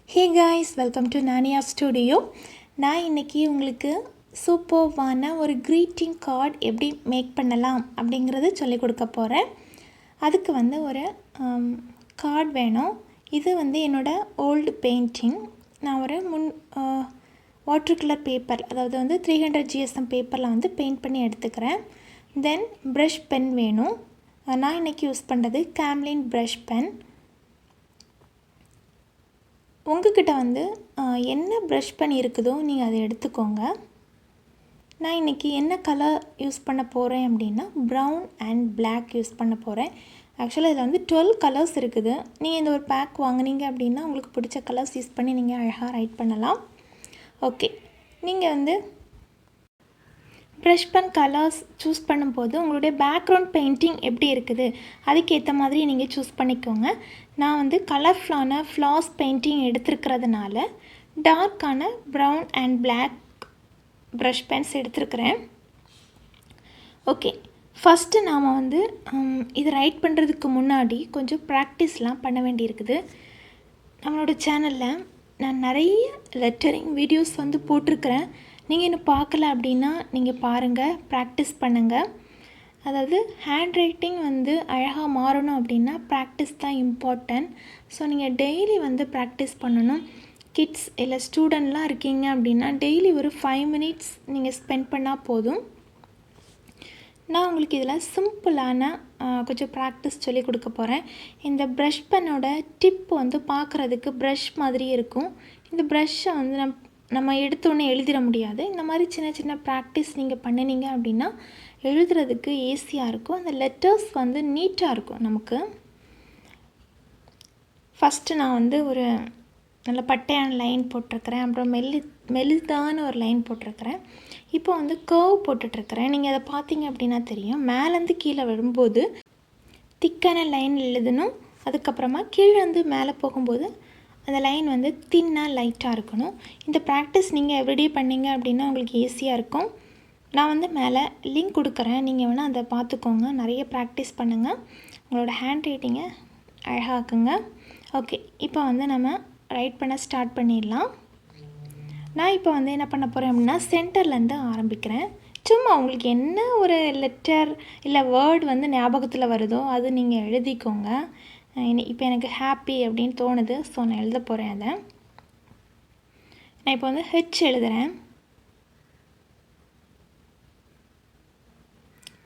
Hey guys, welcome to Naniartstudio. நான் இன்னைக்கு உங்களுக்கு சூப்பர்வான ஒரு greeting card எப்படி மேக் பண்ணலாம் அப்படிங்கறத சொல்லி கொடுக்க போறேன். அதுக்கு வந்து ஒரு கார்ட் வேணும். இது வந்து என்னோட old painting. நான் ஒரு watercolor paper, அதாவது வந்து 300 GSM பேப்பர்ல வந்து பெயிண்ட் பண்ணி எடுத்துக்கிறேன். Then brush pen வேணும். நான் இன்னைக்கு யூஸ் பண்றது Camlin brush pen. உங்ககிட்ட வந்து என்ன ப்ரஷ் பண்ணி இருக்குதோ நீங்கள் அதை எடுத்துக்கோங்க. நான் இன்றைக்கி என்ன கலர் யூஸ் பண்ண போகிறேன் அப்படின்னா ப்ரௌன் அண்ட் பிளாக் யூஸ் பண்ண போகிறேன். ஆக்சுவலாக இதில் வந்து 12 கலர்ஸ் இருக்குது. நீங்கள் இந்த ஒரு பேக் வாங்கினீங்க அப்படின்னா உங்களுக்கு பிடிச்ச கலர்ஸ் யூஸ் பண்ணி நீங்கள் அழகாக ரைட் பண்ணலாம். ஓகே, நீங்கள் வந்து ப்ரஷ் பென் கலர்ஸ் சூஸ் பண்ணும்போது உங்களுடைய பேக்ரவுண்ட் பெயிண்டிங் எப்படி இருக்குது அதுக்கேற்ற மாதிரி நீங்கள் சூஸ் பண்ணிக்கோங்க. நான் வந்து கலர்ஃபுல்லான ஃப்ளாஸ் பெயிண்டிங் எடுத்துருக்கிறதுனால டார்க்கான brown and black brush pens எடுத்துருக்கிறேன். ஓகே, ஃபஸ்ட்டு நாம் வந்து இது ரைட் பண்ணுறதுக்கு முன்னாடி கொஞ்சம் ப்ராக்டிஸ்லாம் பண்ண வேண்டியிருக்குது. நம்மளோட சேனலில் நான் நிறைய லெட்டரிங் வீடியோஸ் வந்து போட்டிருக்கிறேன். நீங்கள் இன்னும் பார்க்கல அப்படின்னா நீங்கள் பாருங்கள், ப்ராக்டிஸ் பண்ணுங்கள். அதாவது ஹேண்ட் ரைட்டிங் வந்து அழகாக மாறணும் அப்படின்னா ப்ராக்டிஸ் தான் இம்பார்ட்டன்ட். ஸோ நீங்கள் டெய்லி வந்து ப்ராக்டிஸ் பண்ணணும். கிட்ஸ் இல்லை ஸ்டூடெண்ட்லாம் இருக்கீங்க அப்படின்னா டெய்லி ஒரு 5 minutes நீங்கள் ஸ்பெண்ட் பண்ணால் போதும். நான் உங்களுக்கு இதில் சிம்பிளான கொஞ்சம் ப்ராக்டிஸ் சொல்லி கொடுக்க போகிறேன். இந்த ப்ரஷ் பென்னோட டிப் வந்து பார்க்குறதுக்கு ப்ரஷ் மாதிரி இருக்கும். இந்த ப்ரஷ்ஷை வந்து நம்ம எடுத்தோடனே எழுதிட முடியாது. இந்த மாதிரி சின்ன சின்ன ப்ராக்டிஸ் நீங்கள் பண்ணினீங்க அப்படின்னா எழுதுறதுக்கு ஈஸியாக இருக்கும். அந்த லெட்டர்ஸ் வந்து நீட்டாக இருக்கும் நமக்கு. ஃபஸ்ட்டு நான் வந்து ஒரு நல்ல பட்டையான லைன் போட்டிருக்கிறேன். அப்புறம் மெலிதான ஒரு லைன் போட்டிருக்கிறேன். இப்போ வந்து கர்வ் போட்டுட்ருக்கிறேன். நீங்கள் அதை பார்த்தீங்க அப்படின்னா தெரியும். மேலேருந்து கீழே வரும்போது திக்கான லைன் எழுதணும். அதுக்கப்புறமா கீழேருந்து மேலே போகும்போது அந்த லைன் வந்து தின்னாக லைட்டாக இருக்கணும். இந்த ப்ராக்டிஸ் நீங்கள் எவ்ரிடே பண்ணிங்க அப்படின்னா உங்களுக்கு ஈஸியாக இருக்கும். நான் வந்து மேலே லிங்க் கொடுக்குறேன், நீங்கள் வேணால் அதை பார்த்துக்கோங்க. நிறைய ப்ராக்டிஸ் பண்ணுங்கள், உங்களோட ஹேண்ட் ரைட்டிங்கை அழகாக்குங்க. ஓகே, இப்போ வந்து நம்ம ரைட் பண்ண ஸ்டார்ட் பண்ணிடலாம். நான் இப்போ வந்து என்ன பண்ண போகிறேன் அப்படின்னா சென்டர்லேருந்து ஆரம்பிக்கிறேன். சும்மா உங்களுக்கு என்ன ஒரு லெட்டர் இல்லை வேர்ட் வந்து ஞாபகத்தில் வருதோ அது நீங்கள் எழுதிக்கோங்க. இப்போ எனக்கு ஹாப்பி அப்படின்னு தோணுது, ஸோ நான் எழுத போகிறேன். அதை நான் இப்போ வந்து ஹெச் எழுதுகிறேன்.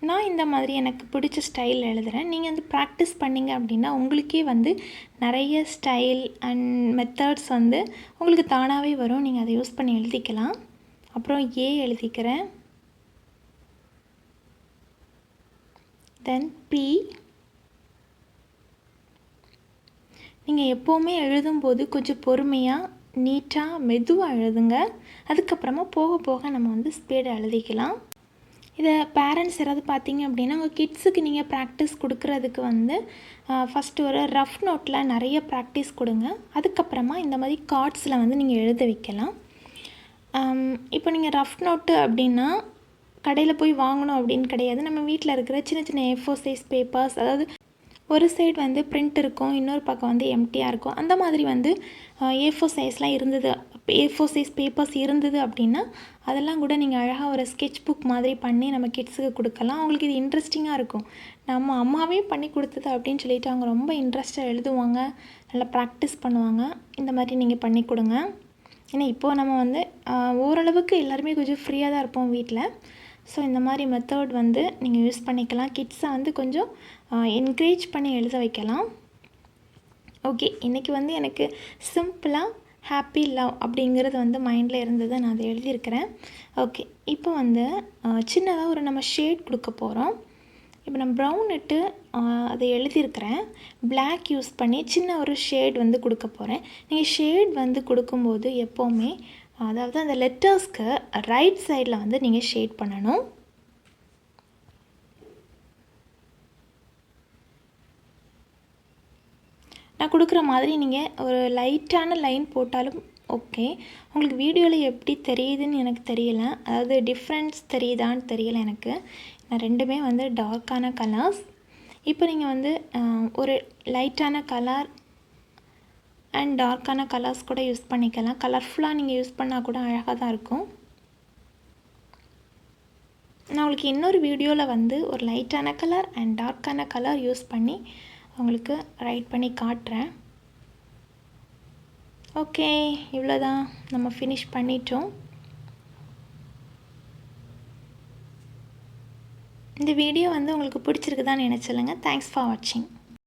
நான் இந்த மாதிரி எனக்கு பிடிச்ச ஸ்டைல் எழுதுகிறேன். நீங்கள் வந்து ப்ராக்டிஸ் பண்ணிங்க அப்படின்னா உங்களுக்கே வந்து நிறைய ஸ்டைல் அண்ட் மெத்தட்ஸ் வந்து உங்களுக்கு தானாகவே வரும். நீங்கள் அதை யூஸ் பண்ணி எழுதிக்கலாம். அப்புறம் ஏ எழுதிக்கிறேன். தென் பி. நீங்கள் எப்போவுமே எழுதும்போது கொஞ்சம் பொறுமையாக நீட்டாக மெதுவாக எழுதுங்க. அதுக்கப்புறமா போக போக நம்ம வந்து ஸ்பீடாக எழுதிக்கலாம். இதை பேரண்ட்ஸ் யாராவது பார்த்தீங்க அப்படின்னா உங்கள் கிட்ஸுக்கு நீங்கள் ப்ராக்டிஸ் கொடுக்குறதுக்கு வந்து ஃபஸ்ட்டு ஒரு ரஃப் நோட்டில் நிறைய ப்ராக்டிஸ் கொடுங்க. அதுக்கப்புறமா இந்த மாதிரி கார்ட்ஸில் வந்து நீங்கள் எழுத வைக்கலாம். இப்போ நீங்கள் ரஃப் நோட்டு அப்படின்னா கடையில் போய் வாங்கணும் அப்படின்னு கிடையாது. நம்ம வீட்டில் இருக்கிற சின்ன சின்ன A4 சைஸ் பேப்பர்ஸ், அதாவது ஒரு சைடு வந்து பிரிண்ட் இருக்கும், இன்னொரு பக்கம் வந்து எம்டியாக இருக்கும். அந்த மாதிரி வந்து A4 சைஸ்லாம் இருந்தது, A4 சைஸ் பேப்பர்ஸ் இருந்தது அப்படின்னா அதெல்லாம் கூட நீங்கள் அழகாக ஒரு ஸ்கெட்ச் புக் மாதிரி பண்ணி நம்ம கிட்ஸுக்கு கொடுக்கலாம். அவங்களுக்கு இது இன்ட்ரெஸ்டிங்காக இருக்கும். நம்ம அம்மாவே பண்ணி கொடுத்தது அப்படின்னு சொல்லிட்டு அவங்க ரொம்ப இன்ட்ரெஸ்ட்டாக எழுதுவாங்க, நல்லா ப்ராக்டிஸ் பண்ணுவாங்க. இந்த மாதிரி நீங்கள் பண்ணி கொடுங்க. ஏன்னா இப்போது நம்ம வந்து ஓரளவுக்கு எல்லாருமே கொஞ்சம் ஃப்ரீயாக தான் இருப்போம் வீட்டில். ஸோ இந்த மாதிரி மெத்தட் வந்து நீங்கள் யூஸ் பண்ணிக்கலாம். கிட்ஸை வந்து கொஞ்சம் என்கரேஜ் பண்ணி எழுத வைக்கலாம். ஓகே, இன்றைக்கி வந்து எனக்கு சிம்பிளாக ஹாப்பி லவ் அப்படிங்கிறது வந்து மைண்டில் இருந்தது, நான் அதை எழுதியிருக்கிறேன். ஓகே, இப்போ வந்து சின்னதாக ஒரு நம்ம ஷேட் கொடுக்க போகிறோம். இப்போ நான் ப்ரௌன் இட்டு அதை எழுதியிருக்கிறேன். பிளாக் யூஸ் பண்ணி சின்ன ஒரு ஷேட் வந்து கொடுக்க போகிறேன். நீங்கள் ஷேட் வந்து கொடுக்கும்போது எப்போவுமே அதாவது அந்த லெட்டர்ஸ்க்கு ரைட் சைடில் வந்து நீங்கள் ஷேட் பண்ணணும். நான் கொடுக்குற மாதிரி நீங்கள் ஒரு லைட்டான லைன் போட்டாலும் ஓகே. உங்களுக்கு வீடியோவில் எப்படி தெரியுதுன்னு எனக்கு தெரியல, அதாவது டிஃப்ரென்ஸ் தெரியுதான்னு தெரியல எனக்கு. நான் ரெண்டுமே வந்து டார்க்கான கலர்ஸ். இப்போ நீங்கள் வந்து ஒரு லைட்டான கலர் அண்ட் டார்க்கான கலர்ஸ் கூட யூஸ் பண்ணிக்கலாம். கலர்ஃபுல்லாக நீங்கள் யூஸ் பண்ணால் கூட அழகாக தான் இருக்கும். நான் உங்களுக்கு இன்னொரு வீடியோவில் வந்து ஒரு லைட்டான கலர் அண்ட் டார்க்கான கலர் யூஸ் பண்ணி உங்களுக்கு ரைட் பண்ணி காட்டுறேன். ஓகே, இவ்வளோதான், நம்ம ஃபினிஷ் பண்ணிட்டோம். இந்த வீடியோ வந்து உங்களுக்கு பிடிச்சிருக்குதான்னு நினச்சில்லுங்க. தேங்க்ஸ் ஃபார் வாட்சிங்.